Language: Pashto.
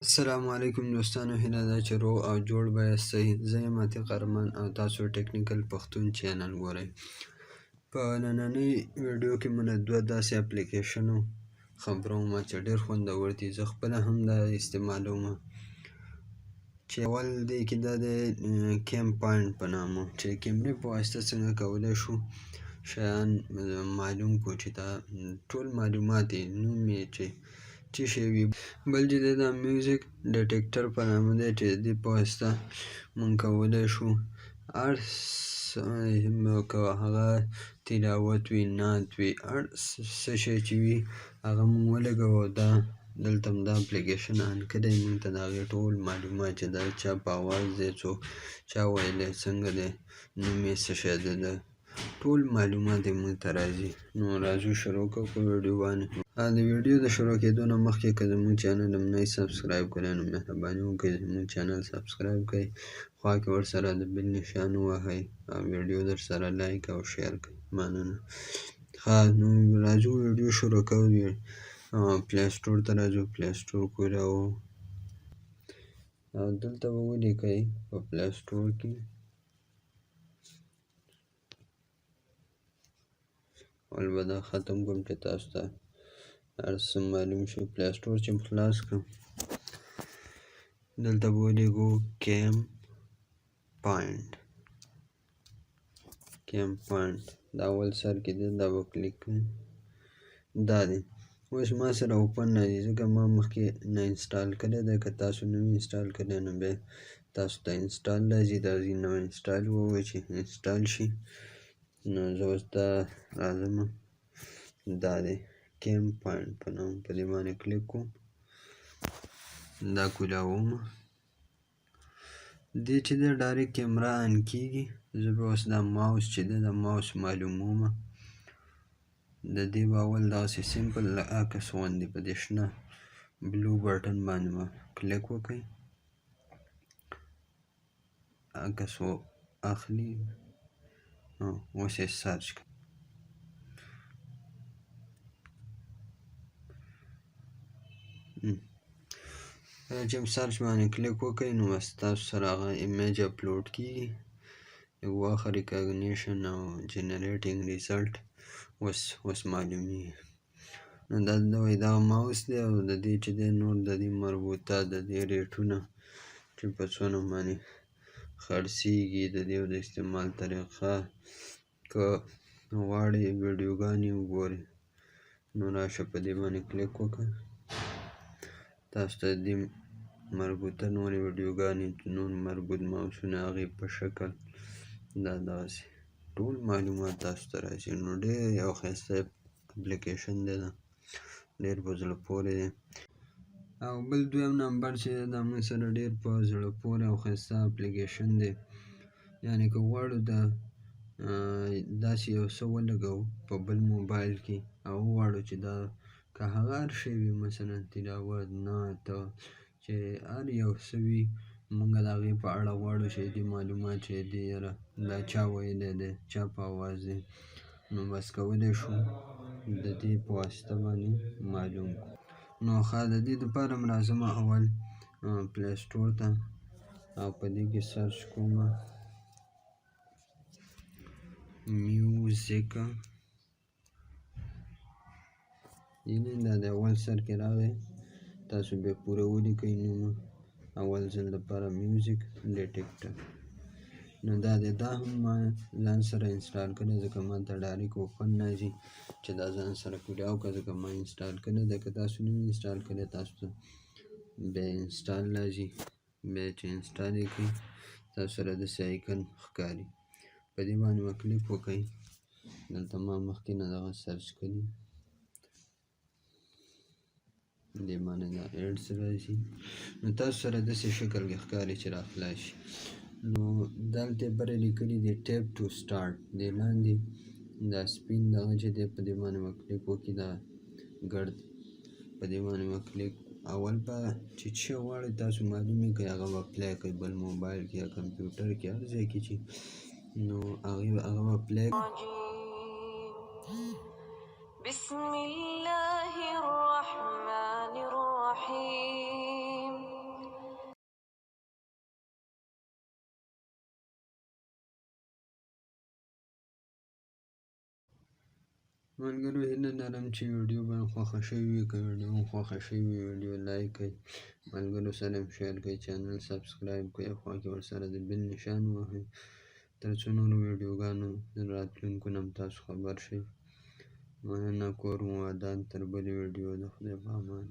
السلام علیکم دوستانو، هیله ده چې روغ او جوړ به یاستئ. زه یم عتیق ارمان او تاسو ټیکنیکل پښتون چینل ګورئ. په نننۍ ویډیو کې مو له دوه داسې اپلیکیشنو خبروم چې ډېر خوندور دي. زه خپله هم دا استعمالوم، چې اول دی کې دا دی camfind په نامه، چې کیمرې په واسطه څنګه کولی شو شیان معلوم کړو، چې دا ټول معلومات یې نوم یې چې څه شی وي. بل چې دی دا میوزیک ډیټیکټر په نامه دی، چې د دې په واسطه مونږ کولی شو هر که هغه تلاوت وي، نعت وي، هر څه شی چې وي هغه مونږ ولګوو او دا دلته هم دا اپلیکیشن آن کړی، مونږ ته د هغې ټول معلومات چې دا چا په اواز دی، څوک چا ویلی، څنګه دی، نوم یې څه شی دی، د ټول معلومات یې مونږ ته راځي. نو راځو شروع کوو په ویډیو باندې. د ویډیو د شروع کېدو نه مخکې که زموږ چینل هم نه یې سبسکرایب کړی نو مهرباني وکړئ زموږ چینل سبسکرایب کړئ، خوا کې ورسره د بیل نښان ووهئ او ویډیو درسره لایک او شیر کړئ. مننه. نو راځو ویډیو شروع کوو. پلی سټور ته راځو، پلی سټور کولاوو او دلته به ولیکئ په پلی سټور کې اول به دا ختم کړم چې تاسو ته هر څه معلوم شي. پلی سټور چې خلاص کړم، دلته به ولیکو camfind دا اول سر کې دی، دا به کلیک کړئ. دا دی اوس ما سره اوپن نه دی، ځکه ما مخکې نه انسټال کړی دی. که تاسو نوی انسټال کړی نو بیا تاسو ته انسټال راځي، دا ځي نو انسټال ووایئ چې انسټال شي. نو زه اوس دا راځم، دا دی camfind په نوم، په دې باندې کلیک کوم، دا کولاوم. دې چې دی ډایرکټ کیمره آن کېږي. زه به اوس دا ماوس چې دی دا ماوس معلوموم. د دې به اول داسې سمپل عکس غوندې په دې شنه بلو بټن باندې به کلیک وکړئ، عکس اخلي. اوس یې سرچ کړئ. کله چې سرچ باندې کلیک وکړئ نو بس تاسو سره هغه ایمیج اپلوډ کېږي. واخه ریکاګنیشن او جنریټینګ ریزلټ اوس معلومیږي. نو دا وایي دا ماوس دی او د دې چې دی نور د دې مربوطه د دې ریټونه چې په څونه باندې خرڅېږي، د دې د استعمال طریقه، که غواړئ ویډیوګانې وګورئ نو راشه په دې باندې کلیک وکړه. تاسو ته د دې مربوطه نورې ویډیوګانې، نور مربوط ماوسونه، هغې په شکل دا داسې ټول معلومات تاسو ته راځي. نو ډېر یو ښایسته اپلیکیشن دی، دا ډېر په زړه پورې دی. او بل دویم نمبر چې دا موږ سره ډېر په زړه پورې او ښایسته اپلیکیشن دی. یعنې که غواړو داسې یو څه ولګوو په بل موبایل کې او وغواړو چې دا که هغه هر شی وي، مثلا تلاوت، نعت، چې هر یو څه وي، مونږ د هغې په اړه غواړو چې دې معلومات چې دې یاره دا چا ویلی دی، چا په اواز دی، نو بس کولی شو د دې په واسطه باندې معلوم کړو. نو د دې دپاره هم راځم اول پلی سټور ته او په دې کې سرچ کوم میوزیک. یعنې دا د اول سر کې راغی، تاسو بیا پوره ولیکئ نوم اول ځل دپاره میوزیک ډیټیکټر. نو دا دی، دا هم ما ځان سره انسټال کړی، ځکه ما ته ډایرکټ اوپن نه ځي چې دا ځان سره کولاو کړه، ځکه ما انسټال کړی دی. که تاسو نه وي انسټال کړی تاسو ته بیا انسټال راځي، بیا چې انسټال یې کړئ تاسو سره داسې آیکن ښکاري، په دې باندې به کلیک وکړئ. دلته ما مخکې نه دغه سرچ کړي، دې باندې دا ایډس راځي، نو تاسو سره داسې شکل کې ښکاري چې را خلاص شي. نو دلته یې بره لیکلي دي ټیپ ټو سټارټ، دې لاندې دا سپین دغه چې دی په دې باندې به کلیک وکړي، دا ګرد په دې باندې به کلیک. اول به چې څه غواړئ تاسو معلوم یې کړئ، هغه به اپلای کړئ بل موبایل کې یا کمپیوټر کې، هر ځای کې چې نو هغه به اپلای بسم الله الرحمن الرحيم ملګرو هیله لرم چې ویډیو به خوښه شوې وي. که ویډیو مو خوښه شوې وي ویډیو لایک کړئ، ملګرو سره هم شیر کړئ، چینل سبسکرایب کړئ او خوا کې ورسره د بیل نشان ووهئ تر څو نورو ویډیوګانو راتلونکو نه هم تاسو خبر شئ. مننه، کور مو ودان، تر بلې ویډیو د خدای په امان.